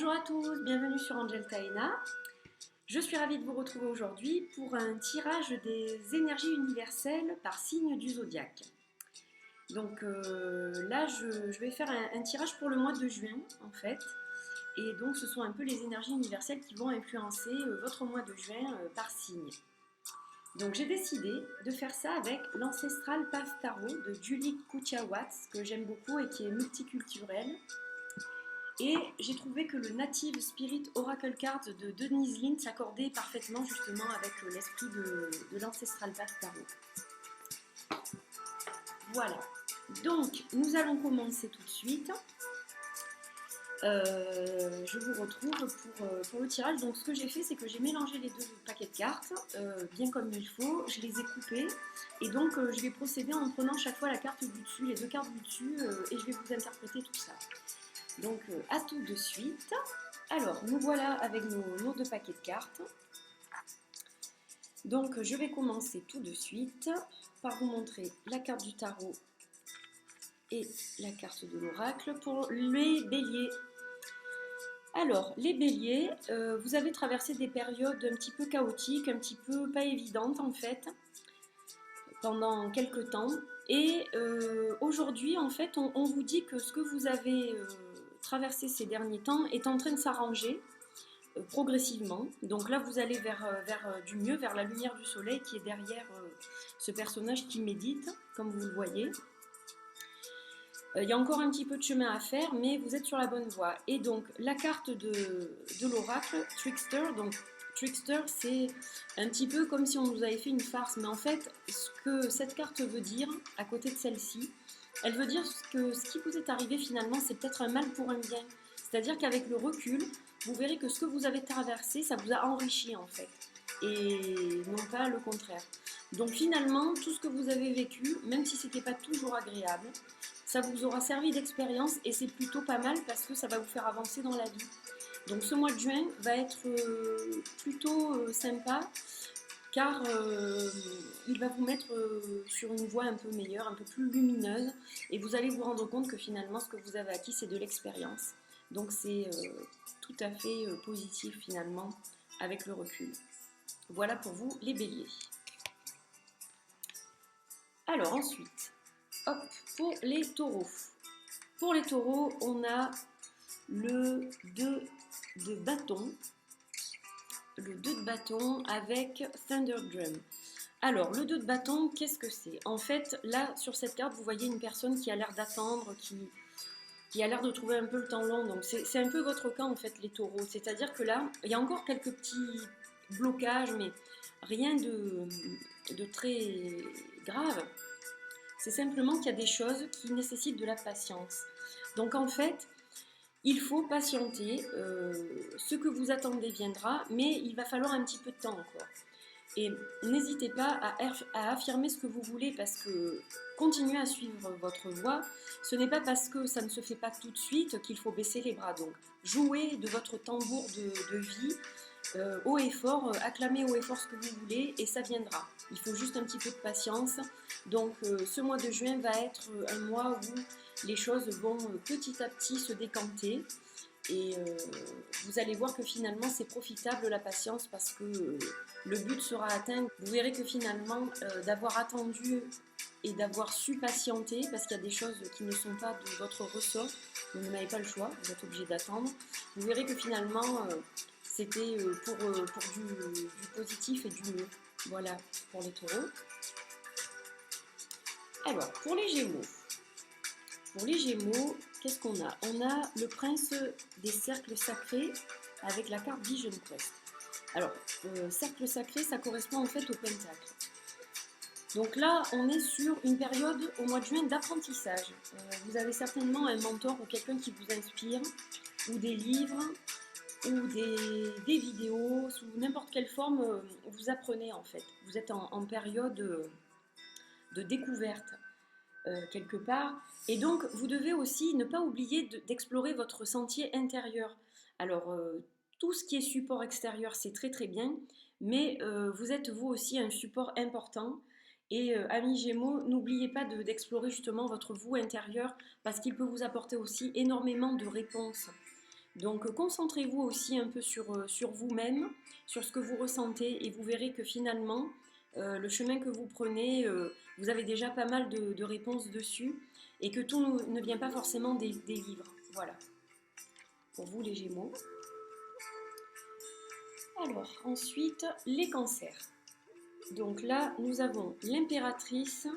Bonjour à tous, bienvenue sur Angel Taena. Je suis ravie de vous retrouver aujourd'hui pour un tirage des énergies universelles par signe du zodiaque. Donc là, je vais faire un tirage pour le mois de juin en fait. Et donc ce sont un peu les énergies universelles qui vont influencer votre mois de juin par signe. Donc j'ai décidé de faire ça avec l'Ancestral Path Tarot de Julie Kuchawatz, que j'aime beaucoup et qui est multiculturelle. Et j'ai trouvé que le Native Spirit Oracle Card de Denise Linn s'accordait parfaitement justement avec l'esprit de l'Ancestral Path Tarot. Voilà. Donc, nous allons commencer tout de suite. Je vous retrouve pour le tirage. Donc, ce que j'ai fait, c'est que j'ai mélangé les deux paquets de cartes, bien comme il faut. Je les ai coupés. Et donc, je vais procéder en prenant chaque fois la carte du dessus, les deux cartes du dessus, et je vais vous interpréter tout ça. Donc, à tout de suite. Alors, nous voilà avec nos deux paquets de cartes. Donc, je vais commencer tout de suite par vous montrer la carte du tarot et la carte de l'oracle pour les béliers. Alors, les béliers, vous avez traversé des périodes un petit peu chaotiques, un petit peu pas évidentes en fait, pendant quelques temps. Et aujourd'hui, en fait, on vous dit que ce que vous avez traversé ces derniers temps est en train de s'arranger progressivement. Donc là, vous allez vers du mieux, vers la lumière du soleil qui est derrière ce personnage qui médite, comme vous le voyez. Il y a encore un petit peu de chemin à faire, mais vous êtes sur la bonne voie. Et donc, la carte de l'oracle, Trickster, donc Trickster, c'est un petit peu comme si on nous avait fait une farce, mais en fait, ce que cette carte veut dire, à côté de celle-ci, elle veut dire que ce qui vous est arrivé finalement, c'est peut-être un mal pour un bien. C'est-à-dire qu'avec le recul, vous verrez que ce que vous avez traversé, ça vous a enrichi en fait, et non pas le contraire. Donc finalement, tout ce que vous avez vécu, même si c'était pas toujours agréable, ça vous aura servi d'expérience et c'est plutôt pas mal parce que ça va vous faire avancer dans la vie. Donc ce mois de juin va être plutôt sympa car il va vous mettre sur une voie un peu meilleure, un peu plus lumineuse et vous allez vous rendre compte que finalement ce que vous avez acquis c'est de l'expérience. Donc c'est tout à fait positif finalement avec le recul. Voilà pour vous les béliers. Alors ensuite, hop, pour les taureaux. Pour les taureaux, on a le 2 de bâton. Le 2 de bâton avec Thunder Drum. Alors, le 2 de bâton, qu'est-ce que c'est? En fait, là, sur cette carte, vous voyez une personne qui a l'air d'attendre, qui a l'air de trouver un peu le temps long. Donc, c'est un peu votre cas, en fait, les taureaux. C'est-à-dire que là, il y a encore quelques petits blocages, mais rien de très grave. C'est simplement qu'il y a des choses qui nécessitent de la patience. Donc en fait, il faut patienter. Ce que vous attendez viendra, mais il va falloir un petit peu de temps encore. Et n'hésitez pas à affirmer ce que vous voulez parce que continuez à suivre votre voie. Ce n'est pas parce que ça ne se fait pas tout de suite qu'il faut baisser les bras. Donc jouez de votre tambour de vie haut et fort, acclamez haut et fort ce que vous voulez et ça viendra. Il faut juste un petit peu de patience. Donc ce mois de juin va être un mois où les choses vont petit à petit se décanter et vous allez voir que finalement c'est profitable la patience parce que le but sera atteint. Vous verrez que finalement d'avoir attendu et d'avoir su patienter parce qu'il y a des choses qui ne sont pas de votre ressort, vous n'avez pas le choix, vous êtes obligé d'attendre. Vous verrez que finalement c'était pour du positif et du mieux. Voilà pour les taureaux. Alors, pour les Gémeaux. Pour les Gémeaux, qu'est-ce qu'on a? On a le prince des cercles sacrés avec la carte Vision Quest. Alors, cercle sacré, ça correspond en fait au pentacle. Donc là, on est sur une période au mois de juin d'apprentissage. Vous avez certainement un mentor ou quelqu'un qui vous inspire, ou des livres, ou des vidéos, sous n'importe quelle forme, vous apprenez en fait. Vous êtes en période de découverte quelque part. Et donc, vous devez aussi ne pas oublier d'explorer votre sentier intérieur. Alors, tout ce qui est support extérieur, c'est très très bien, mais vous êtes vous aussi un support important. Et amis Gémeaux, n'oubliez pas d'explorer justement votre vous intérieur parce qu'il peut vous apporter aussi énormément de réponses. Donc concentrez-vous aussi un peu sur vous-même, sur ce que vous ressentez et vous verrez que finalement, le chemin que vous prenez, vous avez déjà pas mal de réponses dessus et que tout ne vient pas forcément des livres. Voilà, pour vous les Gémeaux. Alors, ensuite, les cancers. Donc là, nous avons l'impératrice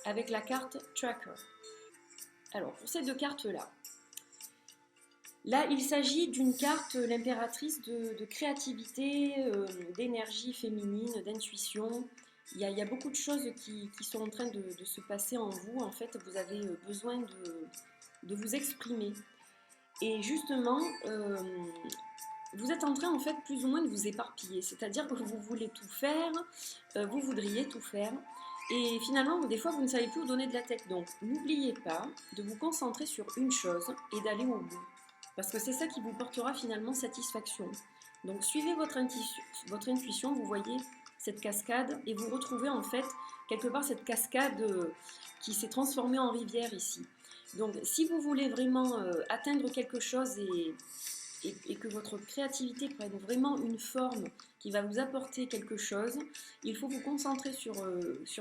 avec la carte Tracker. Alors, pour ces deux cartes-là, là, il s'agit d'une carte, l'impératrice, de créativité, d'énergie féminine, d'intuition. Il y a beaucoup de choses qui sont en train de se passer en vous. En fait, vous avez besoin de vous exprimer. Et justement, vous êtes en train, en fait, plus ou moins de vous éparpiller. C'est-à-dire que vous voulez tout faire, vous voudriez tout faire. Et finalement, des fois, vous ne savez plus où donner de la tête. Donc, n'oubliez pas de vous concentrer sur une chose et d'aller au bout. Parce que c'est ça qui vous portera finalement satisfaction. Donc, suivez votre intuition, vous voyez cette cascade et vous retrouvez en fait quelque part cette cascade qui s'est transformée en rivière ici. Donc, si vous voulez vraiment atteindre quelque chose et que votre créativité prenne vraiment une forme qui va vous apporter quelque chose, il faut vous concentrer sur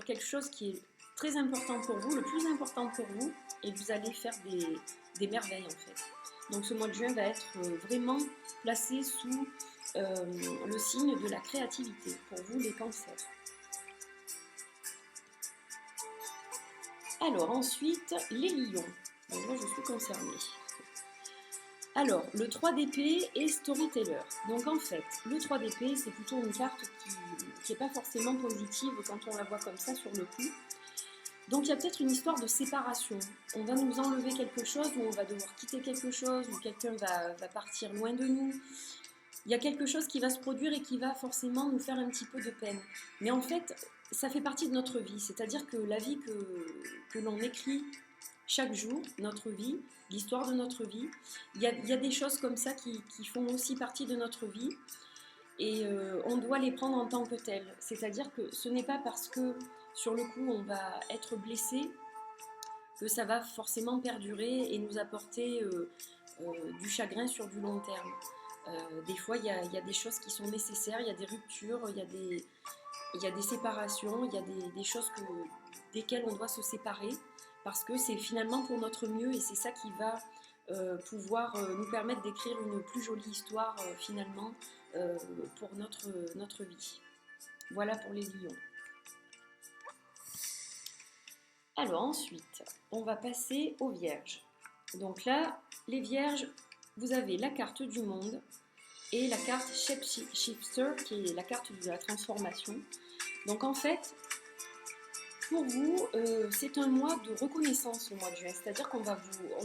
quelque chose qui est très important pour vous, le plus important pour vous, et vous allez faire des merveilles en fait. Donc ce mois de juin va être vraiment placé sous le signe de la créativité pour vous les cancers. Alors ensuite, les lions. Donc là je suis concernée. Alors, le 3 d'épée est storyteller. Donc en fait, le 3 d'épée, c'est plutôt une carte qui n'est pas forcément positive quand on la voit comme ça sur le coup. Donc il y a peut-être une histoire de séparation. On va nous enlever quelque chose, ou on va devoir quitter quelque chose, ou quelqu'un va partir loin de nous. Il y a quelque chose qui va se produire et qui va forcément nous faire un petit peu de peine. Mais en fait, ça fait partie de notre vie. C'est-à-dire que la vie que l'on écrit chaque jour, notre vie, l'histoire de notre vie, il y a des choses comme ça qui font aussi partie de notre vie. Et on doit les prendre en tant que telles. C'est-à-dire que ce n'est pas parce que sur le coup on va être blessé que ça va forcément perdurer et nous apporter du chagrin sur du long terme. Des fois il y a des choses qui sont nécessaires, il y a des ruptures, il y a des séparations, il y a des choses desquelles on doit se séparer parce que c'est finalement pour notre mieux et c'est ça qui va pouvoir nous permettre d'écrire une plus jolie histoire finalement pour notre vie. Voilà pour les lions. Alors ensuite, on va passer aux vierges. Donc là, les vierges, vous avez la carte du monde et la carte Shapeshifter qui est la carte de la transformation. Donc en fait, pour vous, c'est un mois de reconnaissance au mois de juin, c'est-à-dire on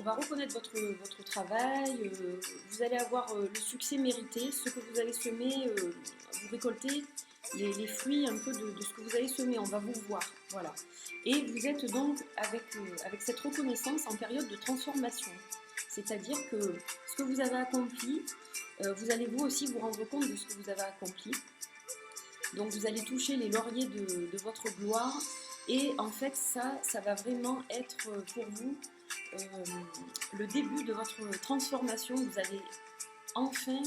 va reconnaître votre travail, vous allez avoir le succès mérité, ce que vous avez semé, vous récoltez les fruits un peu de ce que vous avez semé, on va vous voir, voilà. Et vous êtes donc avec cette reconnaissance en période de transformation, c'est-à-dire que ce que vous avez accompli, vous allez vous aussi vous rendre compte de ce que vous avez accompli. Donc vous allez toucher les lauriers de votre gloire. Et en fait, ça va vraiment être pour vous le début de votre transformation. Vous allez enfin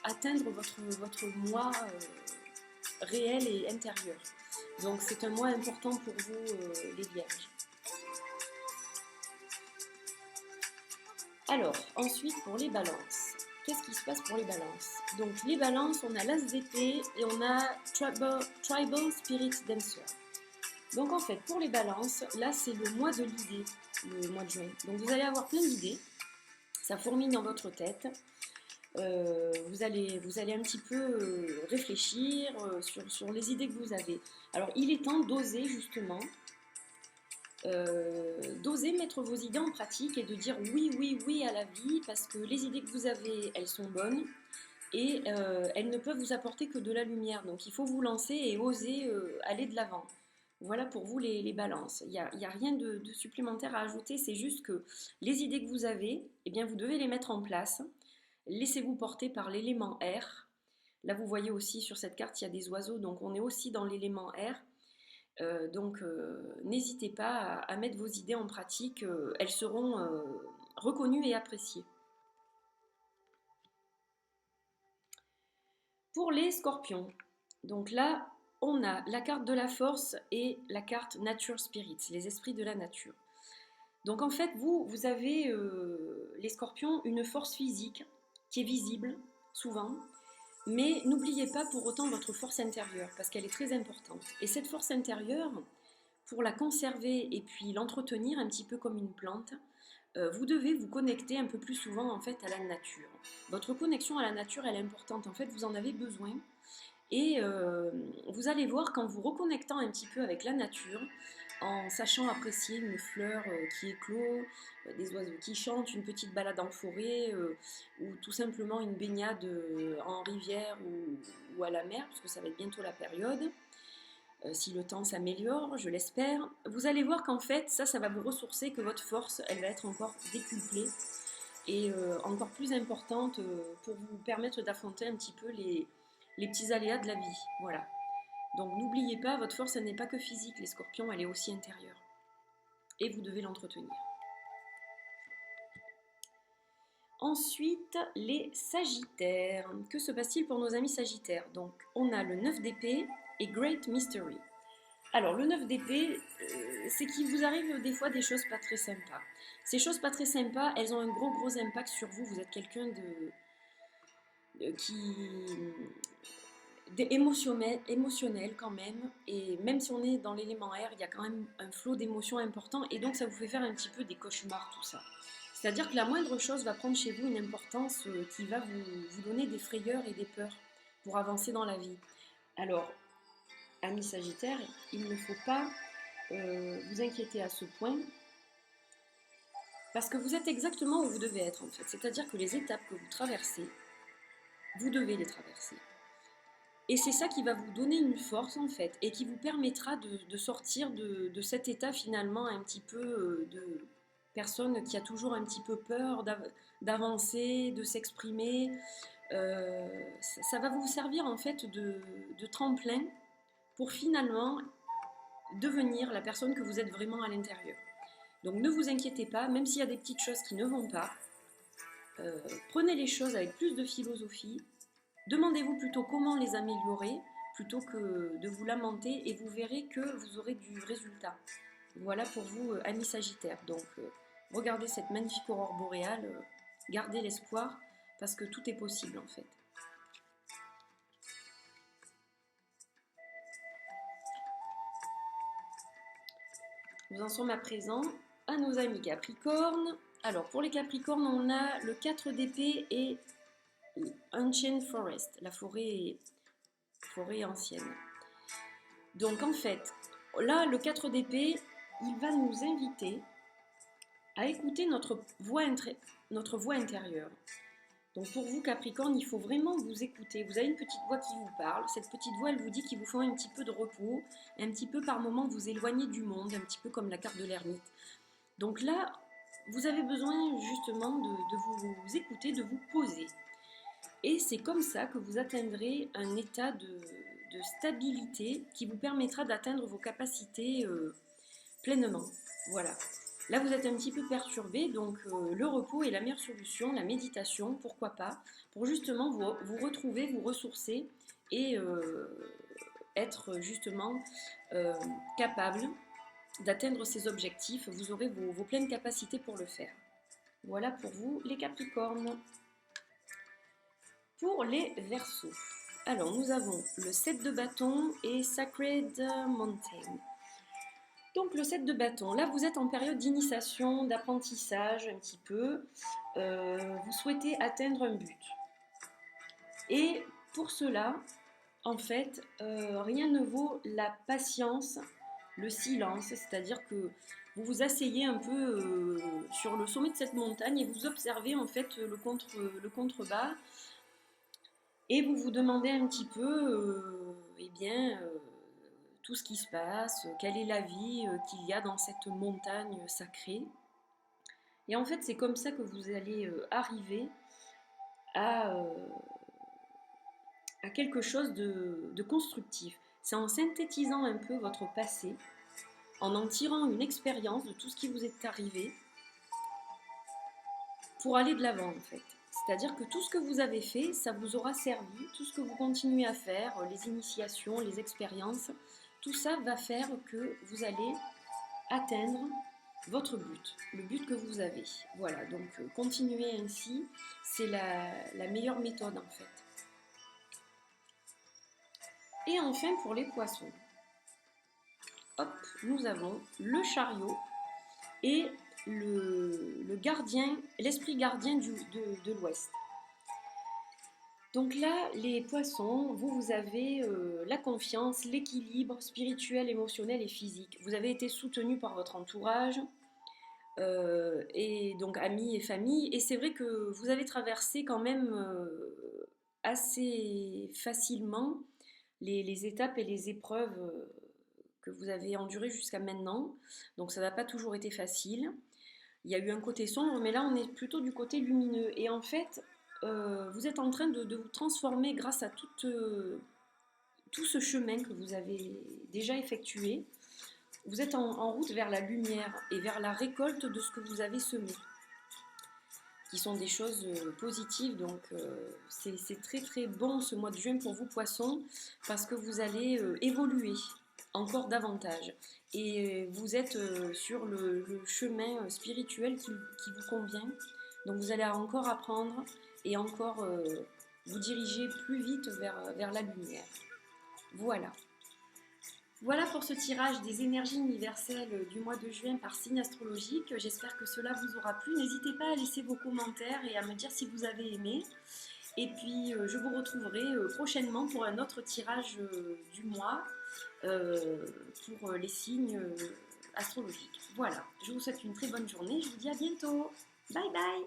atteindre votre moi réel et intérieur. Donc c'est un mois important pour vous, les vierges. Alors, ensuite pour les balances. Qu'est-ce qui se passe pour les balances? Donc les balances, on a l'as d'épée et on a Tribal Spirit Dancer. Donc en fait, pour les balances, là c'est le mois de l'idée, le mois de juin. Donc vous allez avoir plein d'idées, ça fourmille dans votre tête. Vous allez un petit peu réfléchir sur les idées que vous avez. Alors il est temps d'oser justement, d'oser mettre vos idées en pratique et de dire oui, oui, oui à la vie, parce que les idées que vous avez, elles sont bonnes. Et elles ne peuvent vous apporter que de la lumière. Donc il faut vous lancer et oser aller de l'avant. Voilà pour vous les balances. Il n'y a rien de supplémentaire à ajouter, c'est juste que les idées que vous avez, eh bien vous devez les mettre en place. Laissez-vous porter par l'élément air. Là vous voyez aussi sur cette carte il y a des oiseaux, donc on est aussi dans l'élément air. Donc n'hésitez pas à mettre vos idées en pratique, elles seront reconnues et appréciées. Pour les scorpions, donc là, on a la carte de la force et la carte Nature Spirits, les esprits de la nature. Donc en fait, vous avez, les scorpions, une force physique qui est visible, souvent, mais n'oubliez pas pour autant votre force intérieure, parce qu'elle est très importante. Et cette force intérieure, pour la conserver et puis l'entretenir un petit peu comme une plante, vous devez vous connecter un peu plus souvent en fait à la nature. Votre connexion à la nature, elle est importante. En fait, vous en avez besoin. Et vous allez voir qu'en vous reconnectant un petit peu avec la nature, en sachant apprécier une fleur qui éclot, des oiseaux qui chantent, une petite balade en forêt, ou tout simplement une baignade en rivière ou à la mer, puisque ça va être bientôt la période, si le temps s'améliore, je l'espère, vous allez voir qu'en fait, ça va vous ressourcer, que votre force, elle va être encore décuplée et encore plus importante pour vous permettre d'affronter un petit peu les petits aléas de la vie. Voilà. Donc n'oubliez pas, votre force, elle n'est pas que physique, les scorpions, elle est aussi intérieure. Et vous devez l'entretenir. Ensuite, les sagittaires. Que se passe-t-il pour nos amis sagittaires? Donc, on a le 9 d'épée et Great Mystery. Alors, le 9 d'épée, c'est qu'il vous arrive des fois des choses pas très sympas. Ces choses pas très sympas, elles ont un gros impact sur vous. Vous êtes quelqu'un émotionnel quand même, et même si on est dans l'élément air, il y a quand même un flot d'émotions important, et donc ça vous fait faire un petit peu des cauchemars, tout ça. C'est-à-dire que la moindre chose va prendre chez vous une importance qui va vous donner des frayeurs et des peurs pour avancer dans la vie. Alors, amis Sagittaires, il ne faut pas vous inquiéter à ce point, parce que vous êtes exactement où vous devez être en fait. C'est-à-dire que les étapes que vous traversez, vous devez les traverser. Et c'est ça qui va vous donner une force en fait, et qui vous permettra de sortir de cet état finalement un petit peu de personne qui a toujours un petit peu peur d'avancer, de s'exprimer. Ça va vous servir en fait de tremplin pour finalement devenir la personne que vous êtes vraiment à l'intérieur. Donc ne vous inquiétez pas, même s'il y a des petites choses qui ne vont pas, prenez les choses avec plus de philosophie. Demandez-vous plutôt comment les améliorer plutôt que de vous lamenter, et vous verrez que vous aurez du résultat. Voilà pour vous, amis Sagittaires. Donc, regardez cette magnifique aurore boréale, gardez l'espoir parce que tout est possible en fait. Nous en sommes à présent à nos amis Capricornes. Alors, pour les Capricornes, on a le 4 d'épée et Ancient Forest, la forêt ancienne. Donc en fait, là, le 4 d'épée, il va nous inviter à écouter notre voix intérieure. Donc pour vous, Capricorne, il faut vraiment vous écouter. Vous avez une petite voix qui vous parle. Cette petite voix, elle vous dit qu'il vous faut un petit peu de repos, un petit peu par moment vous éloigner du monde, un petit peu comme la carte de l'ermite. Donc là, vous avez besoin justement de vous écouter, de vous poser. Et c'est comme ça que vous atteindrez un état de stabilité qui vous permettra d'atteindre vos capacités pleinement. Voilà. Là, vous êtes un petit peu perturbé, donc le repos est la meilleure solution, la méditation, pourquoi pas, pour justement vous retrouver, vous ressourcer et être justement capable d'atteindre ces objectifs. Vous aurez vos pleines capacités pour le faire. Voilà pour vous, les Capricornes. Pour les Verseaux, alors nous avons le 7 de bâton et Sacred Mountain. Donc le 7 de bâton, là vous êtes en période d'initiation, d'apprentissage un petit peu, vous souhaitez atteindre un but. Et pour cela, en fait, rien ne vaut la patience, le silence, c'est-à-dire que vous vous asseyez un peu sur le sommet de cette montagne et vous observez en fait le contrebas. Et vous vous demandez un petit peu, tout ce qui se passe, quelle est la vie qu'il y a dans cette montagne sacrée. Et en fait, c'est comme ça que vous allez arriver à quelque chose de constructif. C'est en synthétisant un peu votre passé, en tirant une expérience de tout ce qui vous est arrivé, pour aller de l'avant en fait. C'est-à-dire que tout ce que vous avez fait, ça vous aura servi, tout ce que vous continuez à faire, les initiations, les expériences, tout ça va faire que vous allez atteindre votre but, le but que vous avez. Voilà, donc continuez ainsi, c'est la meilleure méthode en fait. Et enfin pour les poissons, hop, nous avons le chariot et le gardien, l'esprit gardien de l'Ouest. Donc là, les poissons, vous avez la confiance, l'équilibre spirituel, émotionnel et physique. Vous avez été soutenu par votre entourage, et donc amis et famille. Et c'est vrai que vous avez traversé quand même assez facilement les étapes et les épreuves que vous avez endurées jusqu'à maintenant. Donc ça n'a pas toujours été facile. Il y a eu un côté sombre, mais là on est plutôt du côté lumineux. Et en fait, vous êtes en train de vous transformer grâce à tout ce chemin que vous avez déjà effectué. Vous êtes en route vers la lumière et vers la récolte de ce que vous avez semé, qui sont des choses positives. Donc c'est très très bon ce mois de juin pour vous poissons, parce que vous allez évoluer encore davantage. Et vous êtes sur le chemin spirituel qui vous convient. Donc vous allez encore apprendre et encore vous diriger plus vite vers la lumière. Voilà. Voilà pour ce tirage des énergies universelles du mois de juin par signe astrologique. J'espère que cela vous aura plu. N'hésitez pas à laisser vos commentaires et à me dire si vous avez aimé. Et puis je vous retrouverai prochainement pour un autre tirage du mois pour les signes astrologiques. Voilà, je vous souhaite une très bonne journée. Je vous dis à bientôt. Bye bye.